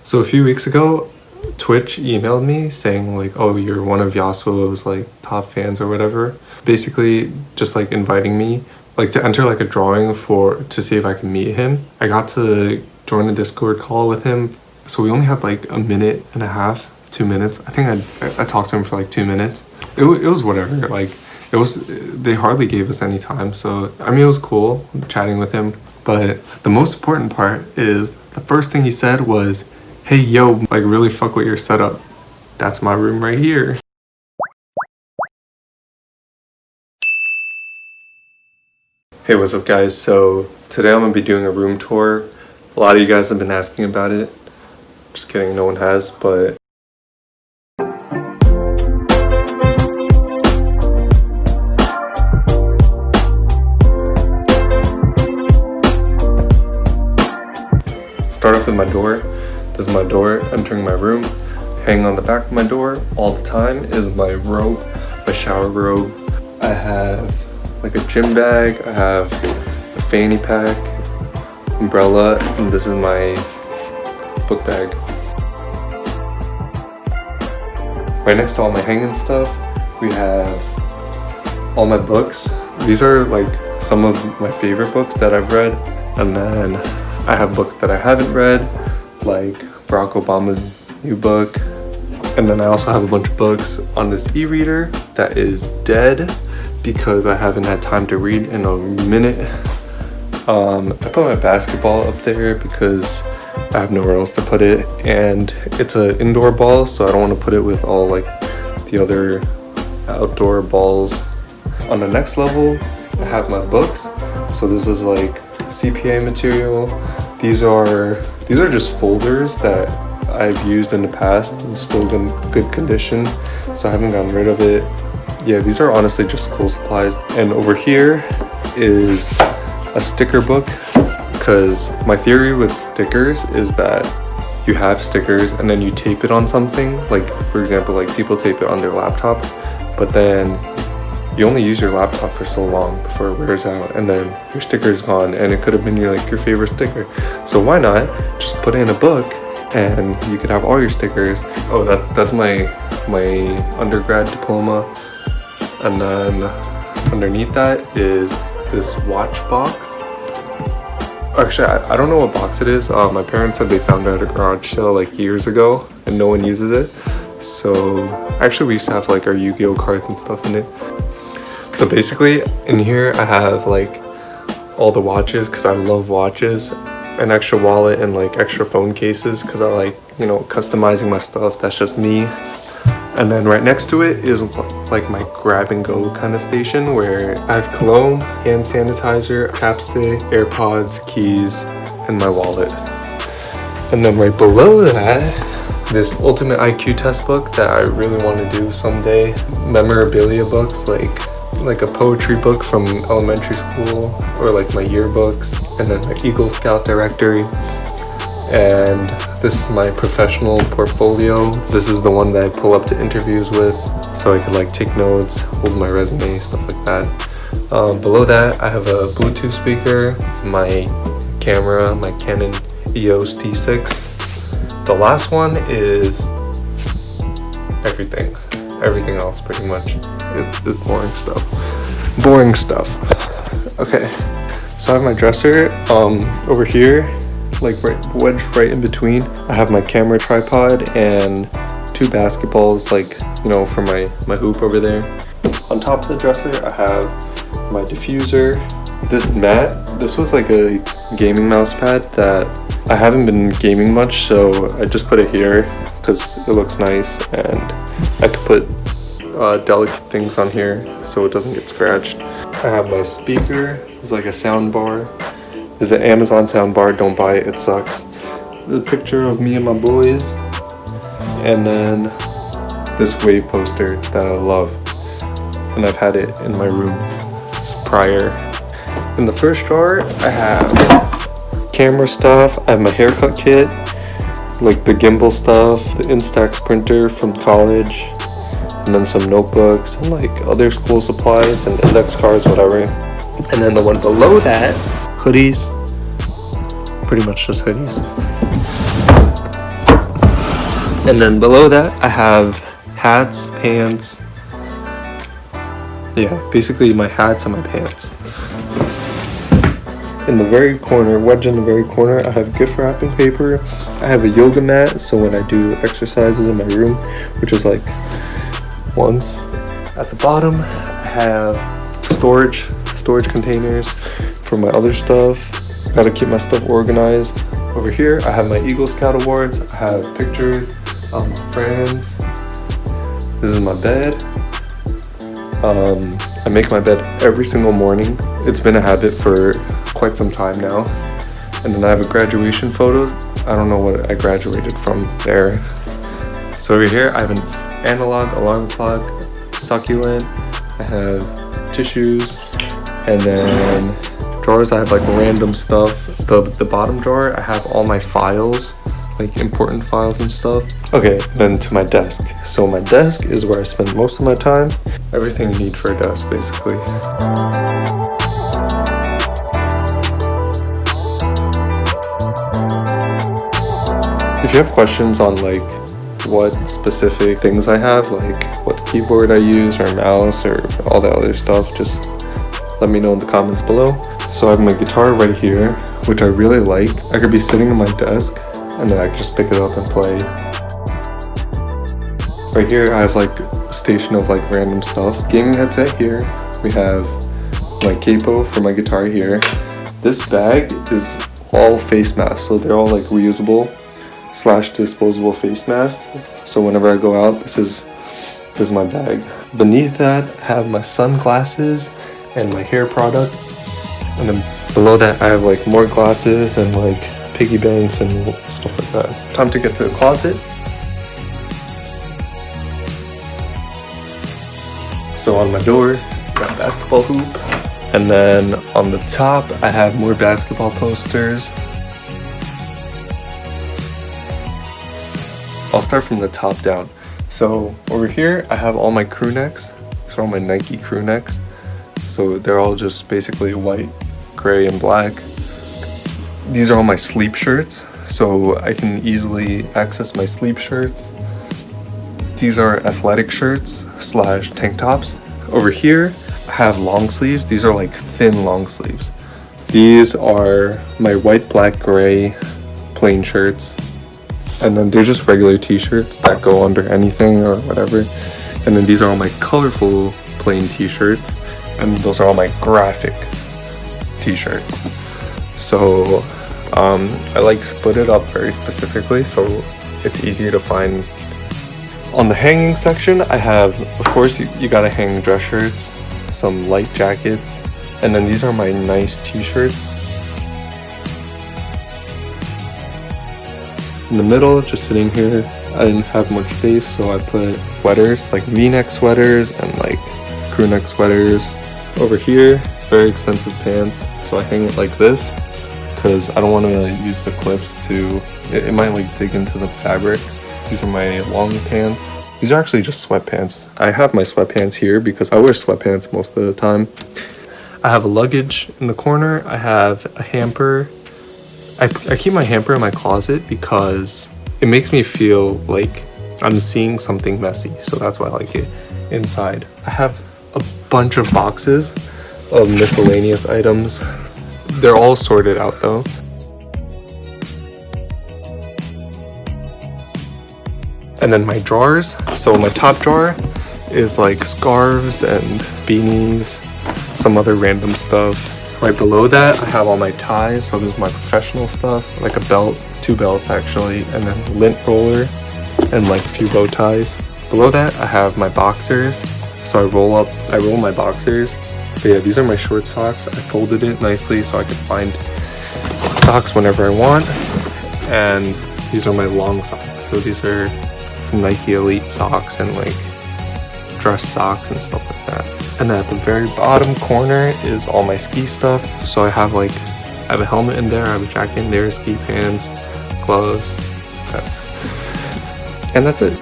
So a few weeks ago, Twitch emailed me saying like, oh, you're one of Yasuo's like top fans or whatever. Basically just like inviting me like to enter like a drawing to see if I can meet him. I got to join a Discord call with him. So we only had like a minute and a half, 2 minutes. I think I talked to him for like 2 minutes. It was whatever. Like they hardly gave us any time. So I mean, it was cool chatting with him. But the most important part is the first thing he said was, hey, yo, like really fuck with your setup. That's my room right here. Hey, what's up guys? So today I'm gonna be doing a room tour. A lot of you guys have been asking about it. Just kidding, no one has, but start off with my door. This is my door entering my room. Hanging on the back of my door all the time is my robe, my shower robe. I have like a gym bag, I have a fanny pack, umbrella, and this is my book bag. Right next to all my hanging stuff, we have all my books. These are like some of my favorite books that I've read, and then I have books that I haven't read, like Barack Obama's new book. And then I also have a bunch of books on this e-reader that is dead because I haven't had time to read in a minute. I put my basketball up there because I have nowhere else to put it, and it's an indoor ball, so I don't want to put it with all like the other outdoor balls. On the next level, I have my books. So this is like CPA material. These are just folders that I've used in the past and still in good condition, so I haven't gotten rid of it. Yeah, these are honestly just school supplies. And over here is a sticker book, because my theory with stickers is that you have stickers and then you tape it on something, like for example, like people tape it on their laptop, but then you only use your laptop for so long before it wears out, and then your sticker is gone, and it could have been your favorite sticker. So why not just put it in a book and you could have all your stickers. Oh, that's my undergrad diploma. And then underneath that is this watch box. Actually, I don't know what box it is. My parents said they found it at a garage sale like years ago and no one uses it. So actually we used to have like our Yu-Gi-Oh cards and stuff in it. So basically in here I have like all the watches because I love watches, an extra wallet, and like extra phone cases because I like, you know, customizing my stuff. That's just me. And then right next to it is like my grab and go kind of station where I have cologne, hand sanitizer, chapstick, AirPods, keys, and my wallet. And then right below that, this ultimate IQ test book that I really want to do someday. Memorabilia books, like a poetry book from elementary school, or like my yearbooks, and then my Eagle Scout directory. And this is my professional portfolio. This is the one that I pull up to interviews with, so I can like take notes, hold my resume, stuff like that. Below that, I have a Bluetooth speaker, my camera, my Canon EOS T6. The last one is everything else pretty much. It is boring stuff. Okay, so I have my dresser over here, like wedged right in between. I have my camera tripod and 2 basketballs, like, you know, for my hoop over there. On top of the dresser, I have my diffuser. This mat, this was like a gaming mouse pad that I haven't been gaming much, so I just put it here because it looks nice, and I could put delicate things on here so it doesn't get scratched. I have my speaker. It's like a sound bar. It's an Amazon sound bar. Don't buy it, it sucks. The picture of me and my boys, and then this wave poster that I love, and I've had it in my room prior. In the first drawer, I have camera stuff. I have my haircut kit, like the gimbal stuff, the Instax printer from college, and then some notebooks and like other school supplies and index cards, whatever. And then the one below that, hoodies, pretty much just hoodies. And then below that, I have hats, pants. Yeah, basically my hats and my pants. In the very corner, wedged in the very corner, I have gift wrapping paper. I have a yoga mat, so when I do exercises in my room, which is like once. At the bottom, I have storage containers for my other stuff. Gotta keep my stuff organized. Over here, I have my Eagle Scout awards. I have pictures of my friends. This is my bed. I make my bed every single morning. It's been a habit for quite some time now. And then I have a graduation photos. I don't know what I graduated from there. So over here, I have an analog alarm clock, succulent. I have tissues, and then drawers. I have like random stuff. The bottom drawer, I have all my files, like important files and stuff. Okay, then to my desk. So my desk is where I spend most of my time. Everything you need for a desk, basically. If you have questions on like what specific things I have, like what keyboard I use or mouse or all that other stuff, just let me know in the comments below. So I have my guitar right here, which I really like. I could be sitting on my desk and then I can just pick it up and play. Right here, I have like a station of like random stuff. Gaming headset here. We have my capo for my guitar here. This bag is all face masks, so they're all like reusable / disposable face masks. So whenever I go out, this is my bag. Beneath that, I have my sunglasses and my hair product. And then below that, I have like more glasses and like piggy banks and stuff like that. Time to get to the closet. So on my door, got a basketball hoop. And then on the top, I have more basketball posters. I'll start from the top down. So over here, I have all my crew necks. These are all my Nike crew necks. So they're all just basically white, gray, and black. These are all my sleep shirts, so I can easily access my sleep shirts. These are athletic shirts / tank tops. Over here, I have long sleeves. These are like thin long sleeves. These are my white, black, gray plain shirts. And then they're just regular t-shirts that go under anything or whatever. And then these are all my colorful plain t-shirts. And those are all my graphic t-shirts. So I like split it up very specifically so it's easier to find. On the hanging section, I have, of course, you gotta hang dress shirts, some light jackets, and then these are my nice t-shirts. In the middle, just sitting here, I didn't have much space, so I put sweaters, like v-neck sweaters and like crew neck sweaters. Over here, very expensive pants, so I hang it like this because I don't want to use the clips to, it might like dig into the fabric. These are my long pants. These are actually just sweatpants. I have my sweatpants here because I wear sweatpants most of the time. I have a luggage in the corner. I have a hamper. I keep my hamper in my closet because it makes me feel like I'm seeing something messy, so that's why I like it inside. I have a bunch of boxes of miscellaneous items. They're all sorted out though. And then my drawers. So my top drawer is like scarves and beanies, some other random stuff. Right below that, I have all my ties. So this is my professional stuff, like a belt, 2 belts actually, and then lint roller and like a few bow ties. Below that, I have my boxers. So I roll my boxers. But yeah, these are my short socks. I folded it nicely so I could find socks whenever I want. And these are my long socks. So these are Nike Elite socks and like dress socks and stuff like that. And then at the very bottom corner is all my ski stuff. So I have a helmet in there, I have a jacket in there, ski pants, gloves, etc. And that's it.